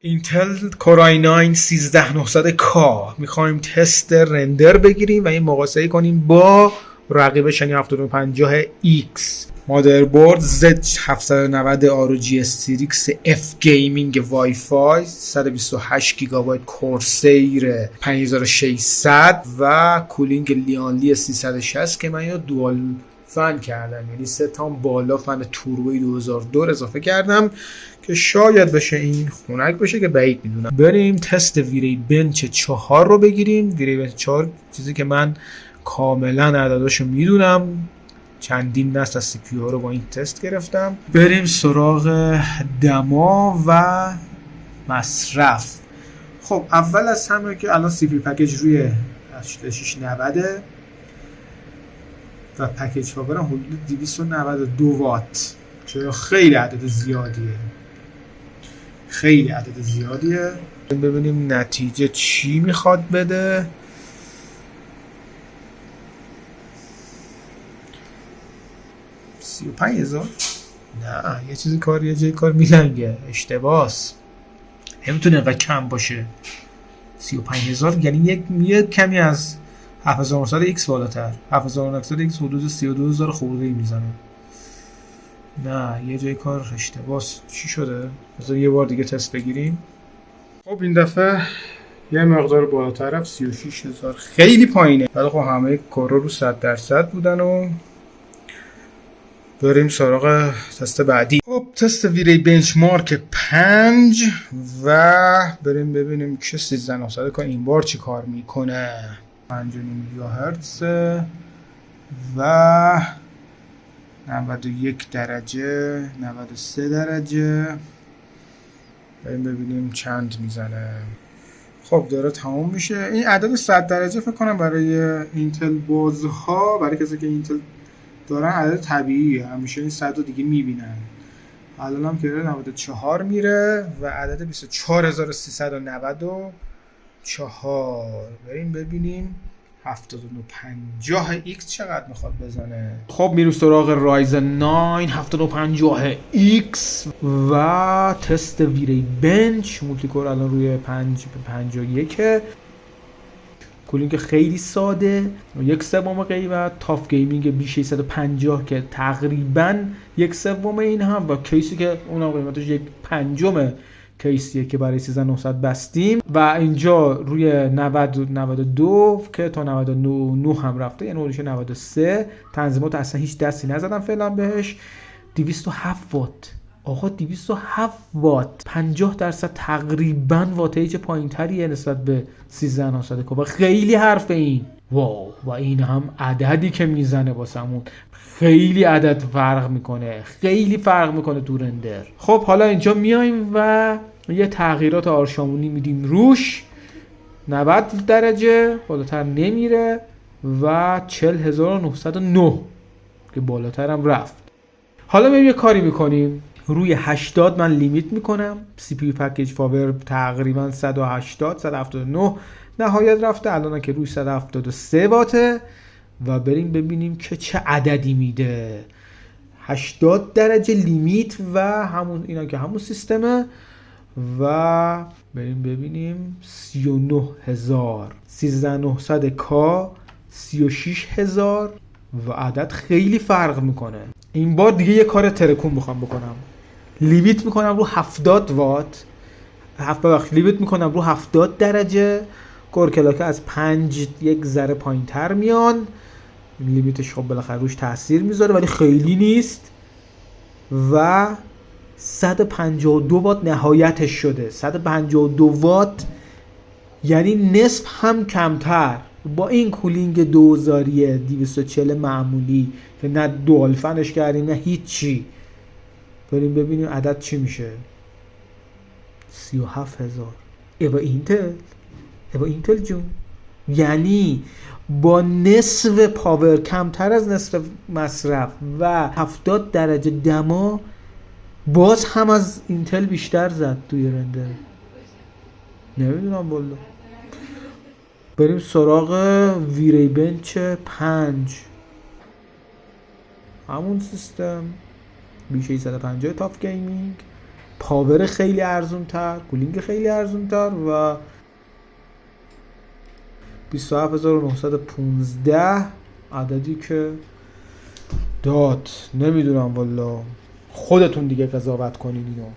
اینتل کورای 9 13900K میخوایم تست رندر بگیریم و این مقایسه کنیم با رقیبش یعنی 7950X. مادربرد Z790 ROG Strix F گیمینگ وای فای، 128 گیگابایت کورسیر 5600 و کولینگ لیانلی 360 که من اینو دوال فن کردم، یعنی 3 تا بالا فن توربوی 2002 اضافه کردم که شاید بشه این خنک بشه که بعید میدونم. بریم تست ویری بنچ 4 رو بگیریم. ویری بنچ 4 چیزی که من کاملا عدداشو میدونم، چندین نسل از سی پی یو رو با این تست گرفتم. بریم سراغ دما و مصرف. خب اول از همه که الان سی پی پکیج روی 8690 و پکیج پاور هم حدود 292 وات، چرا خیلی عدد زیادیه. ببینیم نتیجه چی میخواد بده. 35,000 نه، یه جای کار میلنگه، اشتباس، نمیتونه اینقدر کم باشه. 35,000 یعنی یک کمی از 7900X بالاتر. 7900X حدود 32,000 خورده ای میزنه. نه، یه جای کار اشتباس. چی شده؟ بذار یه بار دیگه تست بگیریم. خب این دفعه یه مقدار بالاتر رفت، 36,000 خیلی پایینه، ولی خب همه کارا رو 100% بودن. و بریم سراغ تست بعدی. خب تست ویری بنچمارک 5 و بریم ببینیم که 13900 این بار چی کار میکنه. 5.5 گیگاهرتز و 91 درجه، 93 درجه. بریم ببینیم چند میزنه. خب داره تموم میشه. این عدد 100 درجه فکر کنم برای اینتل بازها، برای کسی که اینتل دارن عدد طبیعیه، همیشه این 100 رو دیگه میبینن. الان هم که 94 میره و عدد 24394. بریم ببینیم 7950X چقدر میخواد بزنه. خب میریم سراغ رایزن 9 7950X و تست ویری بنچ. مولتی کور الان روی 551. کولینگ خیلی ساده، 1/3 قیمت. تاف گیمینگ B650 که تقریبا 1/3 این هم، و کیسی که اونم قیمتش 1/5 کیسیه که برای 13900 بستیم. و اینجا روی 92 که تا 99 هم رفته، یعنی حدودش 93. تنظیمات اصلا هیچ دستی نزدم فعلا بهش. 207 وات. آقا 207 وات، 50% تقریبا واتیج پایین تریه نسبت به 13900 و خیلی حرف این. واو، و این هم عددی که میزنه واسمون خیلی عدد فرق میکنه تو رندر. خب حالا اینجا میایم و یه تغییرات آرشامونی میدیم روش. 90 درجه بالاتر نمیره و 40909 که بالاتر هم رفت. حالا میایم یه کاری میکنیم. روی 80 من لیمیت میکنم. سی پی یو پکیج پاور تقریبا 180 179 نهایت رفته، الان که روی 173 واته. و بریم ببینیم که چه عددی میده. 80 درجه لیمیت و همون اینا که همون سیستمه. و بریم ببینیم 39000 13900K 36000 و عدد خیلی فرق میکنه. این بار دیگه یه کار ترکون میخوام بکنم. لیمیت میکنم رو 70 وات. لیمیت میکنم رو 70 درجه. کورکلاکه از 5 یک ذره پایین تر میان. لیمیتش خب بالاخره روش تاثیر میذاره ولی خیلی نیست. و 152 وات نهایتش شده. 152 وات یعنی نصف هم کمتر. با این کولینگ 2000 240 معمولی که نه دوال فنش کردیم نه هیچی. بریم ببینیم عدد چی میشه. 37000. ایوا اینتل جون، یعنی با نصف پاور، کمتر از نصف مصرف و 70 درجه دما، باز هم از اینتل بیشتر زد توی رندر. نمیدونم والا. بریم سراغ ویری بنچ 5. همون سیستم B650 تاف گیمینگ پاور خیلی ارزون تر، کولینگ خیلی ارزون تر و 27915 عددی که داد. نمیدونم والا، خودتون دیگه قضاوت کنین اینو.